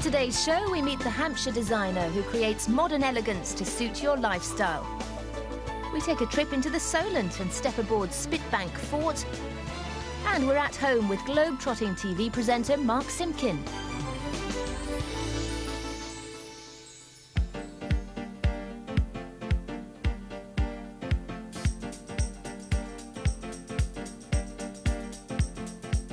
today's show, we meet the Hampshire designer who creates modern elegance to suit your lifestyle. We take a trip into the Solent and step aboard Spitbank Fort. And we're at home with globe-trotting TV presenter Mark Simkin.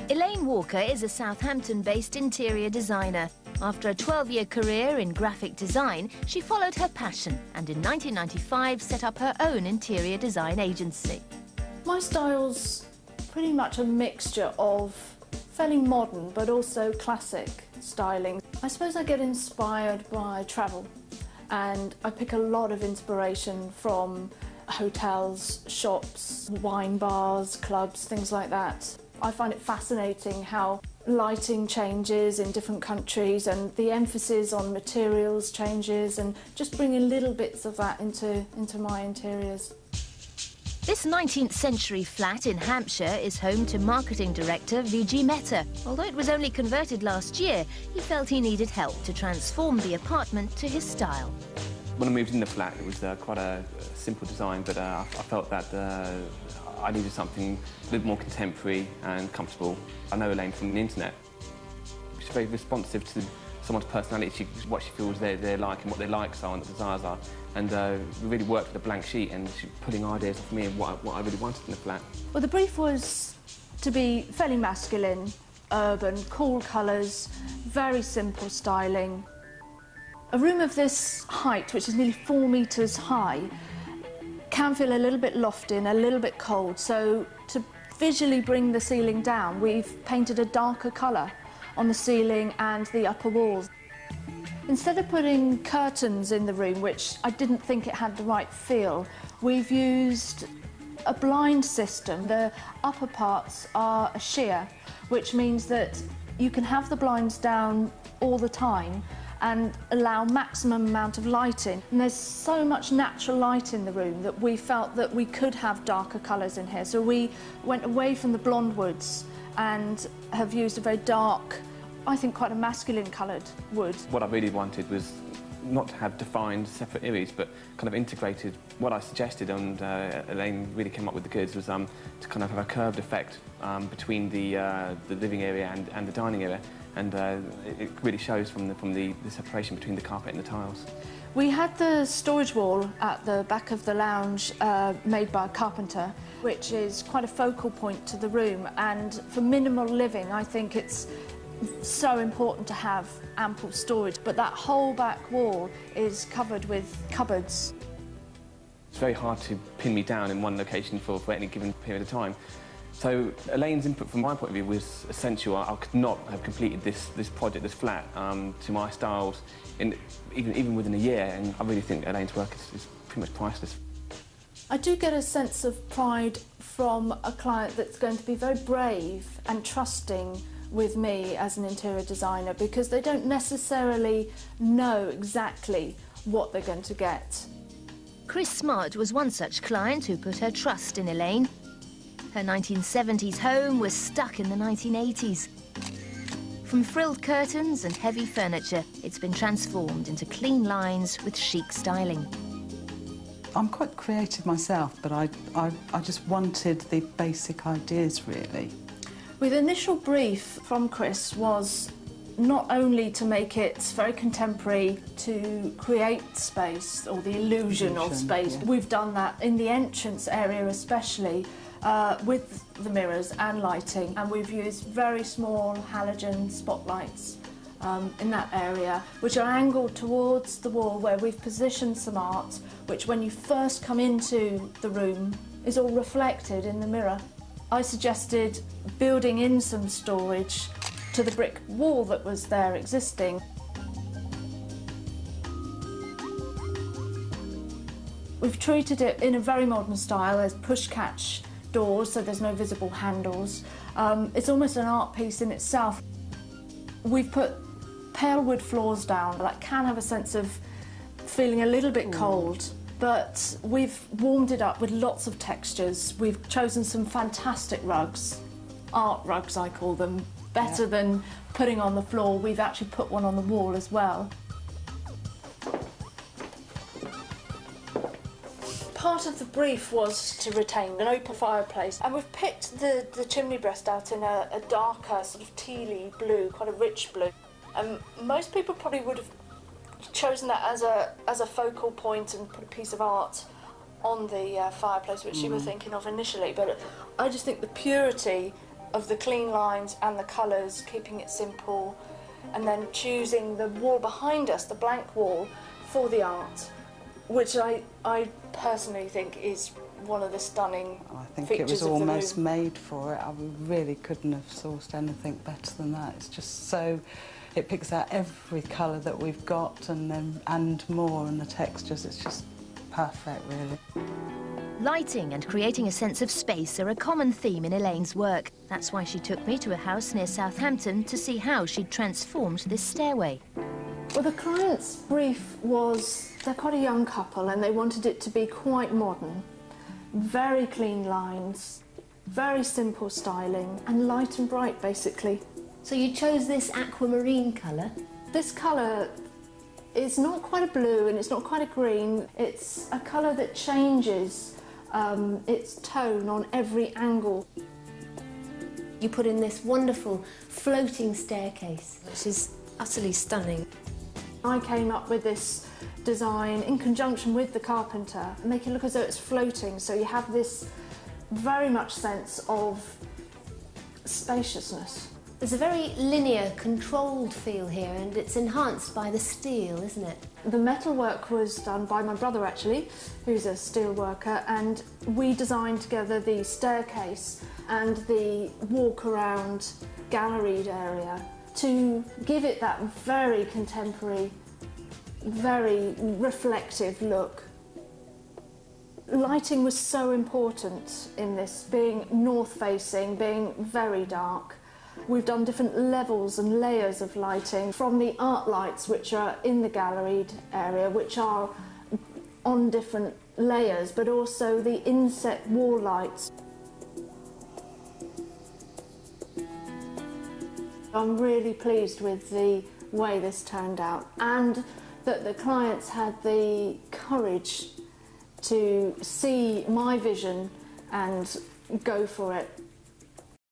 Elaine Walker is a Southampton-based interior designer. After a 12-year career in graphic design, she followed her passion and in 1995 set up her own interior design agency. My style's pretty much a mixture of fairly modern but also classic styling. I suppose I get inspired by travel, and I pick a lot of inspiration from hotels, shops, wine bars, clubs, things like that. I find it fascinating how lighting changes in different countries and the emphasis on materials changes, and just bringing little bits of that into my interiors. This 19th century flat in Hampshire is home to marketing director V.G. Mehta. Although it was only converted last year, he felt he needed help to transform the apartment to his style. When I moved in the flat, it was quite a simple design, but I felt that I needed something a little more contemporary and comfortable. I know Elaine from the internet. She's very responsive to someone's personality, what she feels they're like and what their likes are and the desires are. And we really worked with a blank sheet, and she putting ideas off me and what I really wanted in the flat. Well, the brief was to be fairly masculine, urban, cool colours, very simple styling. A room of this height, which is nearly 4 metres high, can feel a little bit lofty and a little bit cold, so to visually bring the ceiling down, we've painted a darker colour on the ceiling and the upper walls. Instead of putting curtains in the room, which I didn't think it had the right feel, we've used a blind system. The upper parts are a sheer, which means that you can have the blinds down all the time and allow maximum amount of light in. And there's so much natural light in the room that we felt that we could have darker colours in here. So we went away from the blonde woods and have used a very dark, I think quite a masculine coloured wood. What I really wanted was not to have defined separate areas, but kind of integrated. What I suggested, and Elaine really came up with the goods, was to kind of have a curved effect between the living area and the dining area. And it really shows from the separation between the carpet and the tiles. We had the storage wall at the back of the lounge made by a carpenter, which is quite a focal point to the room, and for minimal living I think it's so important to have ample storage, but that whole back wall is covered with cupboards. It's very hard to pin me down in one location for any given period of time. So Elaine's input from my point of view was essential. I could not have completed this project, this flat, to my styles, even within a year, and I really think Elaine's work is pretty much priceless. I do get a sense of pride from a client that's going to be very brave and trusting with me as an interior designer, because they don't necessarily know exactly what they're going to get. Chris Smart was one such client who put her trust in Elaine. Her 1970s home was stuck in the 1980s. From frilled curtains and heavy furniture, it's been transformed into clean lines with chic styling. I'm quite creative myself, but I just wanted the basic ideas, really. The initial brief from Chris was not only to make it very contemporary, to create space, or the illusion of space. Yeah. We've done that in the entrance area especially, with the mirrors and lighting, and we've used very small halogen spotlights in that area, which are angled towards the wall, where we've positioned some art, which when you first come into the room is all reflected in the mirror. I suggested building in some storage to the brick wall that was there existing. We've treated it in a very modern style. There's push-catch doors, so there's no visible handles. It's almost an art piece in itself. We've put pale wood floors down that can have a sense of feeling a little bit cold, but we've warmed it up with lots of textures. We've chosen some fantastic rugs, art rugs I call them, better than putting on the floor. We've actually put one on the wall as well. Part of the brief was to retain an open fireplace, and we've picked the chimney breast out in a darker sort of tealy blue, quite a rich blue. Most people probably would have chosen that as a focal point and put a piece of art on the fireplace, which you were thinking of initially, but I just think the purity of the clean lines and the colours, keeping it simple, and then choosing the wall behind us, the blank wall, for the art, which I personally think is one of the stunning I think features it was of the almost room. made for it. I really couldn't have sourced anything better than that. It's just so... It picks out every colour that we've got and more, and the textures. It's just perfect, really. Lighting and creating a sense of space are a common theme in Elaine's work. That's why she took me to a house near Southampton to see how she'd transformed this stairway. Well, the client's brief was, they're quite a young couple and they wanted it to be quite modern. Very clean lines, very simple styling, and light and bright, basically. So you chose this aquamarine colour? This colour is not quite a blue and it's not quite a green. It's a colour that changes its tone on every angle. You put in this wonderful floating staircase, which is utterly stunning. I came up with this design in conjunction with the carpenter, make it look as though it's floating, so you have this very much sense of spaciousness. There's a very linear, controlled feel here, and it's enhanced by the steel, isn't it? The metalwork was done by my brother, actually, who's a steel worker, and we designed together the staircase and the walk-around galleried area to give it that very contemporary, very reflective look. Lighting was so important in this, being north-facing, being very dark. We've done different levels and layers of lighting, from the art lights, which are in the galleried area, which are on different layers, but also the inset wall lights. I'm really pleased with the way this turned out, and that the clients had the courage to see my vision and go for it.